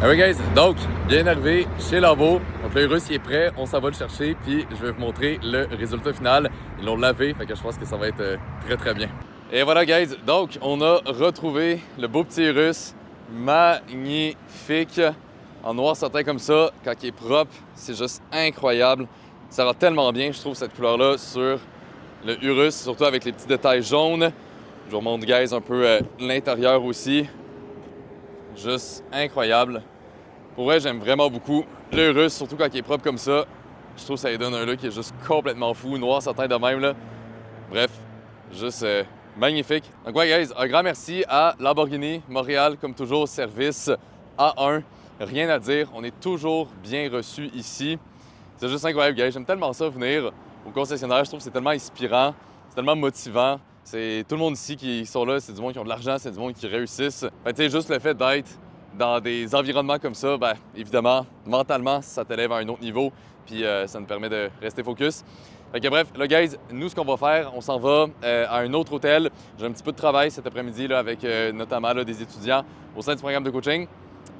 Alright guys, donc, bien arrivé chez Lambeau. Donc le russe il est prêt, on s'en va le chercher, puis je vais vous montrer le résultat final. Ils l'ont lavé, fait que je pense que ça va être très très bien. Et voilà guys, donc on a retrouvé le beau petit russe, magnifique, en noir satin comme ça, quand il est propre, c'est juste incroyable. Ça rend tellement bien, je trouve, cette couleur-là sur le Urus, surtout avec les petits détails jaunes. Je vous remontre guys un peu l'intérieur aussi. Juste incroyable. Pour vrai, j'aime vraiment beaucoup le Urus, surtout quand il est propre comme ça. Je trouve que ça lui donne un look qui est juste complètement fou, noir satin de même là. Bref, juste magnifique. Donc ouais guys, un grand merci à Lamborghini Montréal, comme toujours, service A1. Rien à dire, on est toujours bien reçus ici. C'est juste incroyable guys, j'aime tellement ça venir au concessionnaire, je trouve que c'est tellement inspirant, c'est tellement motivant. C'est tout le monde ici qui sont là, c'est du monde qui ont de l'argent, c'est du monde qui réussissent. Fait tu sais, juste le fait d'être dans des environnements comme ça, ben évidemment, mentalement, ça t'élève à un autre niveau, puis ça nous permet de rester focus. Fait que bref, là guys, nous ce qu'on va faire, on s'en va à un autre hôtel. J'ai un petit peu de travail cet après-midi là, avec notamment là, des étudiants au sein du programme de coaching.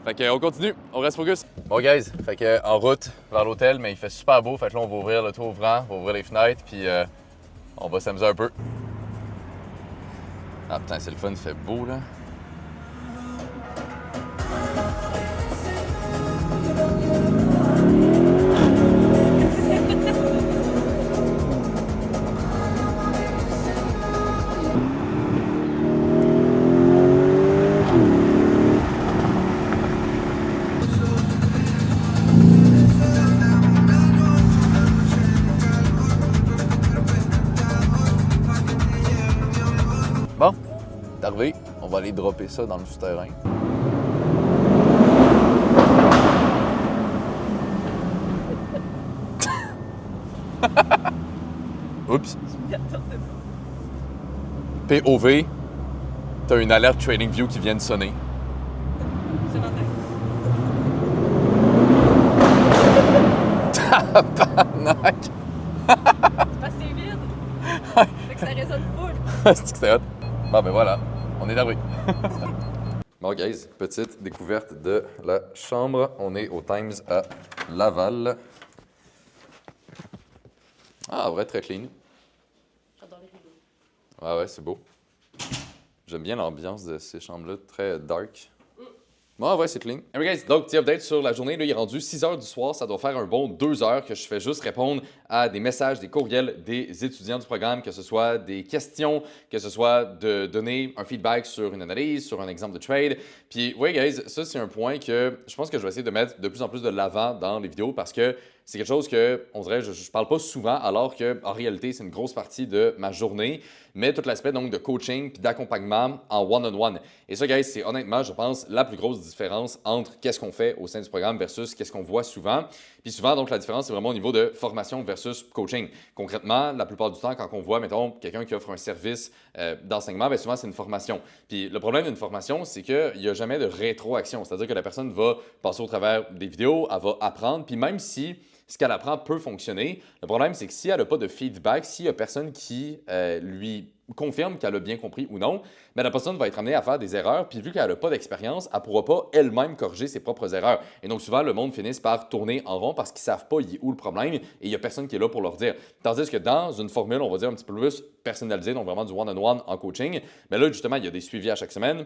Fait que on continue, on reste focus. Bon guys, fait que en route vers l'hôtel, mais il fait super beau, fait que là on va ouvrir le toit ouvrant, on va ouvrir les fenêtres, puis on va s'amuser un peu. Ah putain, c'est le fun, il fait beau là. Bon, c'est arrivé, on va aller dropper ça dans le souterrain. Oups. POV, t'as une alerte TradingView qui vient de sonner. C'est ma tête. Tabarnak! C'est pas si vide. Fait que ça résonne full. C'est que c'est hot. Bon, ben voilà, on est arrivé. Bon, guys, petite découverte de la chambre. On est au Times à Laval. Ah, en vrai, très clean. J'adore les rideaux. Ouais, c'est beau. J'aime bien l'ambiance de ces chambres-là, très dark. Ouais, c'est clean. Hey guys, donc petit update sur la journée. Là, il est rendu 6 h du soir. Ça doit faire un bon 2 heures que je fais juste répondre à des messages, des courriels des étudiants du programme, que ce soit des questions, que ce soit de donner un feedback sur une analyse, sur un exemple de trade. Puis, ouais, guys, ça, c'est un point que je pense que je vais essayer de mettre de plus en plus de l'avant dans les vidéos parce que c'est quelque chose que, on dirait, je parle pas souvent, alors qu'en réalité, c'est une grosse partie de ma journée, mais tout l'aspect donc de coaching puis d'accompagnement en one-on-one. Et ça, guys, c'est honnêtement, je pense, la plus grosse différence entre qu'est-ce qu'on fait au sein du programme versus qu'est-ce qu'on voit souvent. Puis souvent, donc, la différence, c'est vraiment au niveau de formation versus coaching. Concrètement, la plupart du temps, quand on voit, mettons, quelqu'un qui offre un service d'enseignement, bien souvent, c'est une formation. Puis le problème d'une formation, c'est qu'il n'y a jamais de rétroaction. C'est-à-dire que la personne va passer au travers des vidéos, elle va apprendre, puis même si ce qu'elle apprend peut fonctionner. Le problème, c'est que si elle n'a pas de feedback, s'il n'y a personne qui lui confirme qu'elle a bien compris ou non, mais la personne va être amenée à faire des erreurs, puis vu qu'elle n'a pas d'expérience, elle ne pourra pas elle-même corriger ses propres erreurs. Et donc souvent, le monde finit par tourner en rond parce qu'ils ne savent pas où le problème et il n'y a personne qui est là pour leur dire. Tandis que dans une formule, on va dire un petit peu plus personnalisée, donc vraiment du one-on-one en coaching, mais là, justement, il y a des suivis à chaque semaine.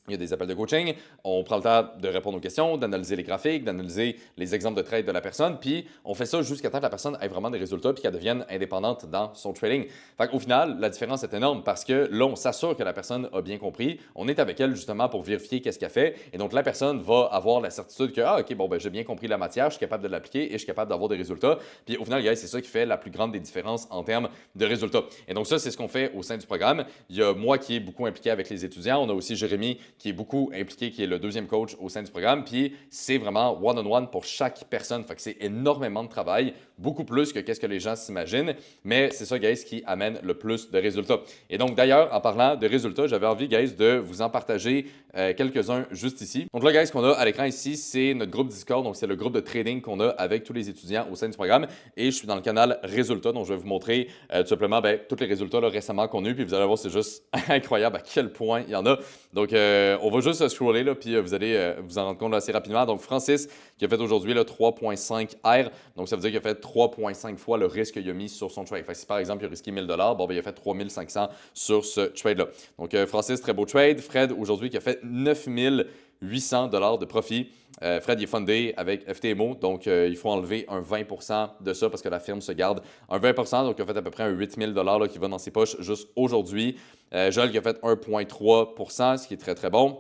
Il y a des appels de coaching, on prend le temps de répondre aux questions, d'analyser les graphiques, d'analyser les exemples de trade de la personne, puis on fait ça jusqu'à temps que la personne ait vraiment des résultats puis qu'elle devienne indépendante dans son trading. Fait qu'au final, la différence est énorme parce que là, on s'assure que la personne a bien compris. On est avec elle justement pour vérifier qu'est-ce qu'elle fait et donc la personne va avoir la certitude que OK, bon, ben j'ai bien compris la matière, je suis capable de l'appliquer et je suis capable d'avoir des résultats. Puis au final, guys, c'est ça qui fait la plus grande des différences en termes de résultats. Et donc ça, c'est ce qu'on fait au sein du programme. Il y a moi qui est beaucoup impliqué avec les étudiants. On a aussi Jérémy qui est beaucoup impliqué, qui est le deuxième coach au sein du programme. Puis c'est vraiment one-on-one pour chaque personne. Fait que c'est énormément de travail, beaucoup plus que qu'est-ce que les gens s'imaginent. Mais c'est ça, guys, qui amène le plus de résultats. Et donc d'ailleurs, en parlant de résultats, j'avais envie, guys, de vous en partager quelques-uns juste ici. Donc là, guys, ce qu'on a à l'écran ici, c'est notre groupe Discord. Donc c'est le groupe de trading qu'on a avec tous les étudiants au sein du programme. Et je suis dans le canal résultats. Donc je vais vous montrer tout simplement tous les résultats là, récemment qu'on a eu. Puis vous allez voir, c'est juste incroyable à quel point il y en a. Donc on va juste scroller, là, puis vous allez vous en rendre compte là, assez rapidement. Donc, Francis, qui a fait aujourd'hui 3,5 R. Donc, ça veut dire qu'il a fait 3,5 fois le risque qu'il a mis sur son trade. Fait que si, par exemple, il a risqué 1000 bon, ben, il a fait 3500 sur ce trade-là. Donc, Francis, très beau trade. Fred, aujourd'hui, qui a fait 9800 de profit. Fred, il est fundé avec FTMO, donc il faut enlever un 20% de ça parce que la firme se garde un 20%, donc il a fait à peu près un 8000 $ qui va dans ses poches juste aujourd'hui. Joel qui a fait 1,3%, ce qui est très très bon.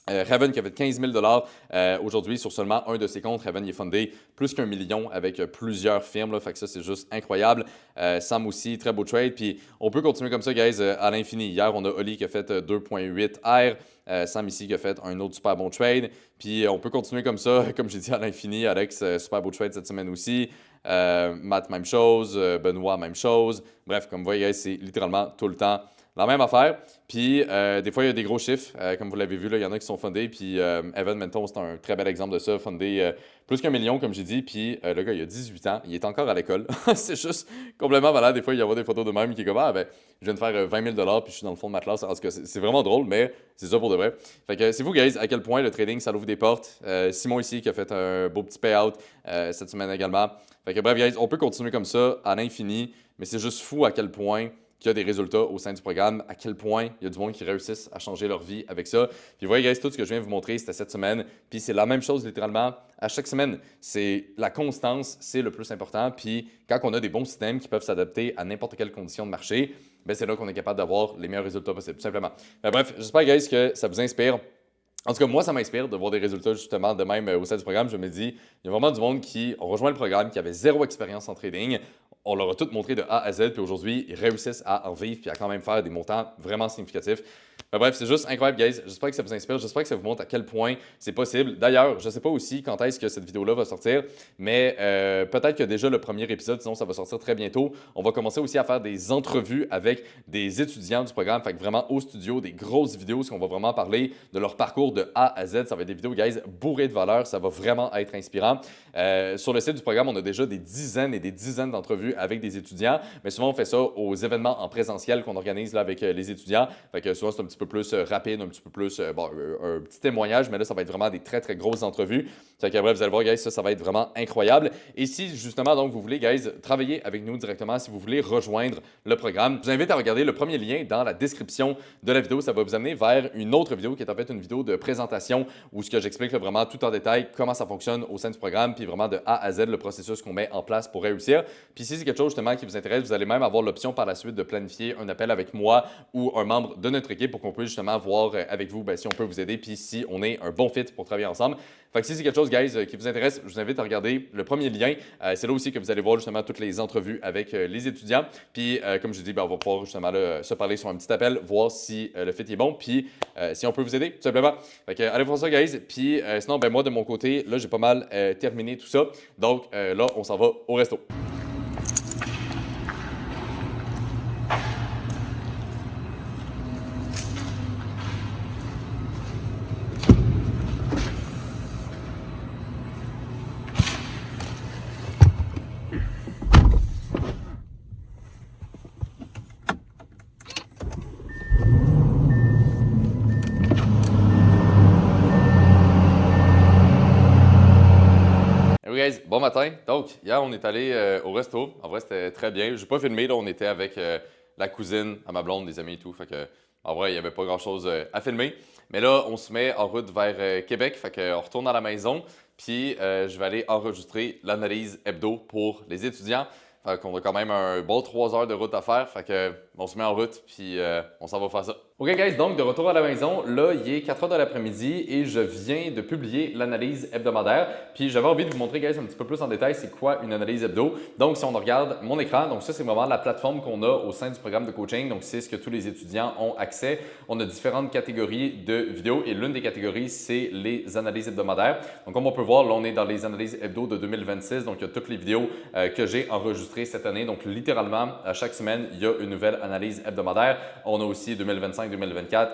Raven qui a fait 15 000 aujourd'hui sur seulement un de ses comptes. Raven il est fundé plus qu'1 million avec plusieurs firmes. Là, fait que ça, c'est juste incroyable. Sam aussi, très beau trade. Puis on peut continuer comme ça, guys, à l'infini. Hier, on a Oli qui a fait 2,8 R. Sam ici qui a fait un autre super bon trade. Puis on peut continuer comme ça, comme j'ai dit, à l'infini. Alex, super beau trade cette semaine aussi. Matt, même chose. Benoît, même chose. Bref, comme vous voyez, guys, c'est littéralement tout le temps la même affaire. Puis, des fois, il y a des gros chiffres. Comme vous l'avez vu, là, il y en a qui sont fundés. Puis, Evan Menton, c'est un très bel exemple de ça. Fundé plus qu'1 million, comme j'ai dit. Puis, le gars, il a 18 ans. Il est encore à l'école. C'est juste complètement malade. Des fois, il y a des photos de même qui est comme, ah, ben, je viens de faire 20 000 puis je suis dans le fond de ma classe. En tout cas, c'est vraiment drôle, mais c'est ça pour de vrai. Fait que c'est vous, guys, à quel point le trading, ça l'ouvre des portes. Simon ici, qui a fait un beau petit payout cette semaine également. Fait que, bref, guys, on peut continuer comme ça à l'infini. Mais c'est juste fou à quel point qu'il y a des résultats au sein du programme, à quel point il y a du monde qui réussissent à changer leur vie avec ça. Puis vous voyez, guys, tout ce que je viens de vous montrer, c'était cette semaine. Puis c'est la même chose littéralement à chaque semaine. C'est la constance, c'est le plus important. Puis quand on a des bons systèmes qui peuvent s'adapter à n'importe quelle condition de marché, ben c'est là qu'on est capable d'avoir les meilleurs résultats possibles, tout simplement. Mais bref, j'espère, guys, que ça vous inspire. En tout cas, moi, ça m'inspire de voir des résultats justement de même au sein du programme. Je me dis, il y a vraiment du monde qui ont rejoint le programme, qui avait zéro expérience en trading. On leur a tout montré de A à Z, puis aujourd'hui, ils réussissent à en vivre puis à quand même faire des montants vraiment significatifs. Mais bref, c'est juste incroyable, guys. J'espère que ça vous inspire. J'espère que ça vous montre à quel point c'est possible. D'ailleurs, je ne sais pas aussi quand est-ce que cette vidéo-là va sortir, mais peut-être que déjà le premier épisode, sinon ça va sortir très bientôt. On va commencer aussi à faire des entrevues avec des étudiants du programme. Fait que vraiment au studio, des grosses vidéos, où on va vraiment parler de leur parcours de A à Z. Ça va être des vidéos, guys, bourrées de valeur. Ça va vraiment être inspirant. Sur le site du programme, on a déjà des dizaines et des dizaines d'entrevues avec des étudiants. Mais souvent, on fait ça aux événements en présentiel qu'on organise là, avec les étudiants. Fait que souvent, c'est un petit peu plus rapide, un petit peu plus un petit témoignage, mais là, ça va être vraiment des très, très grosses entrevues. Fait que bref, vous allez voir, guys, ça va être vraiment incroyable. Et si, justement, donc, vous voulez, guys, travailler avec nous directement, si vous voulez rejoindre le programme, je vous invite à regarder le premier lien dans la description de la vidéo. Ça va vous amener vers une autre vidéo qui est en fait une vidéo de présentation où ce que j'explique là, vraiment tout en détail comment ça fonctionne au sein du programme, puis vraiment de A à Z, le processus qu'on met en place pour réussir. Puis si c'est quelque chose, justement, qui vous intéresse, vous allez même avoir l'option par la suite de planifier un appel avec moi ou un membre de notre équipe pour qu'on puisse justement voir avec vous si on peut vous aider puis si on est un bon fit pour travailler ensemble. Fait que si c'est quelque chose, guys, qui vous intéresse, je vous invite à regarder le premier lien. C'est là aussi que vous allez voir justement toutes les entrevues avec les étudiants. Puis, comme je dis, on va pouvoir justement là, se parler sur un petit appel, voir si le fit est bon, puis si on peut vous aider, tout simplement. Fait que, allez voir ça, guys. Puis, sinon, moi, de mon côté, là, j'ai pas mal terminé tout ça. Donc, là, on s'en va au resto. guys, bon matin. Donc, hier, on est allé au resto. En vrai, c'était très bien. Je n'ai pas filmé, là, on était avec la cousine à ma blonde, des amis et tout. Fait que, en vrai, il n'y avait pas grand-chose à filmer. Mais là, on se met en route vers Québec. Fait qu'on retourne à la maison. Puis, je vais aller enregistrer l'analyse hebdo pour les étudiants. Fait qu'on a quand même un bon 3 heures de route à faire. Fait que, on se met en route, puis on s'en va faire ça. OK, guys, donc de retour à la maison, là, il est 4 heures de l'après-midi et je viens de publier l'analyse hebdomadaire. Puis j'avais envie de vous montrer, guys, un petit peu plus en détail c'est quoi une analyse hebdo. Donc, si on regarde mon écran, donc ça, c'est vraiment la plateforme qu'on a au sein du programme de coaching. Donc, c'est ce que tous les étudiants ont accès. On a différentes catégories de vidéos et l'une des catégories, c'est les analyses hebdomadaires. Donc, comme on peut voir, là, on est dans les analyses hebdo de 2026. Donc, il y a toutes les vidéos que j'ai enregistrées cette année. Donc, littéralement, à chaque semaine, il y a une nouvelle analyse hebdomadaire. On a aussi 2025-2024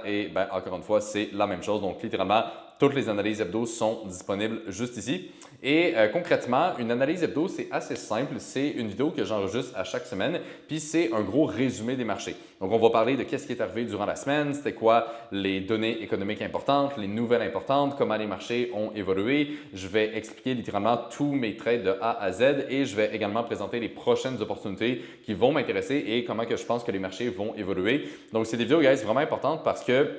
et ben, encore une fois, c'est la même chose. Donc, littéralement, toutes les analyses hebdo sont disponibles juste ici. Et concrètement, une analyse hebdo, c'est assez simple. C'est une vidéo que j'enregistre à chaque semaine, puis c'est un gros résumé des marchés. Donc, on va parler de qu'est-ce qui est arrivé durant la semaine, c'était quoi les données économiques importantes, les nouvelles importantes, comment les marchés ont évolué. Je vais expliquer littéralement tous mes trades de A à Z et je vais également présenter les prochaines opportunités qui vont m'intéresser et comment que je pense que les marchés vont évoluer. Donc, c'est des vidéos, guys, vraiment importantes parce que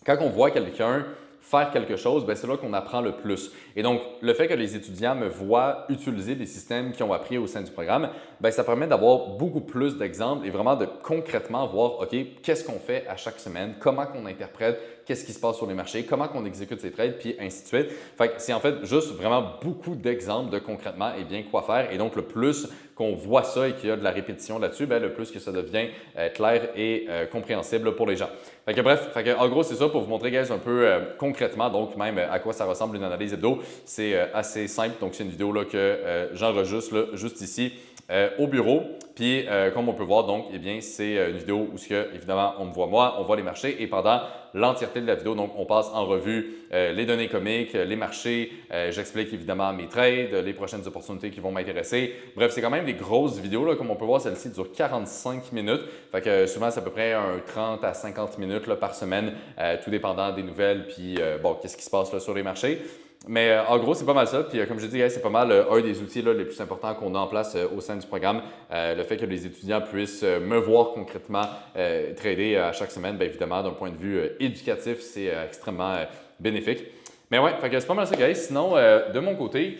quand on voit quelqu'un faire quelque chose, c'est là qu'on apprend le plus. Et donc, le fait que les étudiants me voient utiliser des systèmes qu'ils ont appris au sein du programme, ça permet d'avoir beaucoup plus d'exemples et vraiment de concrètement voir, OK, qu'est-ce qu'on fait à chaque semaine, comment qu'on interprète, qu'est-ce qui se passe sur les marchés, comment qu'on exécute ces trades, puis ainsi de suite. Fait que c'est en fait juste vraiment beaucoup d'exemples de concrètement et bien quoi faire. Et donc, le plus qu'on voit ça et qu'il y a de la répétition là-dessus, le plus que ça devient clair et compréhensible pour les gens. Fait que bref, en gros, c'est ça pour vous montrer, guys, un peu concrètement, donc même à quoi ça ressemble une analyse hebdo. C'est assez simple. Donc, c'est une vidéo là, que j'enregistre là, juste ici au bureau. Puis, comme on peut voir, donc, eh bien, c'est une vidéo où, évidemment, on me voit moi, on voit les marchés et pendant l'entièreté de la vidéo, donc, on passe en revue les données économiques, les marchés. J'explique évidemment mes trades, les prochaines opportunités qui vont m'intéresser. Bref, c'est quand même des grosses vidéos. Là, comme on peut voir, celle-ci dure 45 minutes. Fait que souvent, c'est à peu près 30 à 50 minutes là, par semaine, tout dépendant des nouvelles. Puis, qu'est-ce qui se passe là, sur les marchés. Mais en gros, c'est pas mal ça. Puis comme je dis, c'est pas mal un des outils là, les plus importants qu'on a en place au sein du programme. Le fait que les étudiants puissent me voir concrètement trader à chaque semaine, évidemment, d'un point de vue éducatif, c'est extrêmement bénéfique. Mais ouais, c'est pas mal ça, guys. Sinon, de mon côté,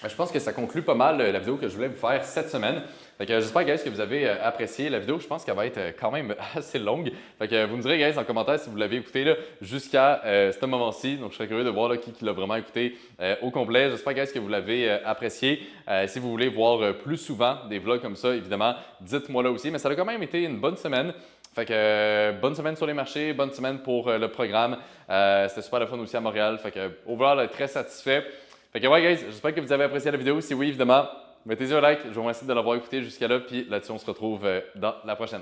je pense que ça conclut pas mal la vidéo que je voulais vous faire cette semaine. J'espère, guys, que vous avez apprécié la vidéo. Je pense qu'elle va être quand même assez longue. Vous me direz, guys, en commentaire si vous l'avez écouté jusqu'à ce moment-ci. Donc, je serais curieux de voir là, qui l'a vraiment écouté au complet. J'espère, guys, que vous l'avez apprécié. Si vous voulez voir plus souvent des vlogs comme ça, évidemment, dites-moi là aussi. Mais ça a quand même été une bonne semaine. Bonne semaine sur les marchés, bonne semaine pour le programme. C'était super le fun aussi à Montréal. Overall, très satisfait. Ouais, guys, j'espère que vous avez apprécié la vidéo. Si oui, évidemment, mettez-y un like. Je vous remercie de l'avoir écouté jusqu'à là. Puis là-dessus, on se retrouve dans la prochaine.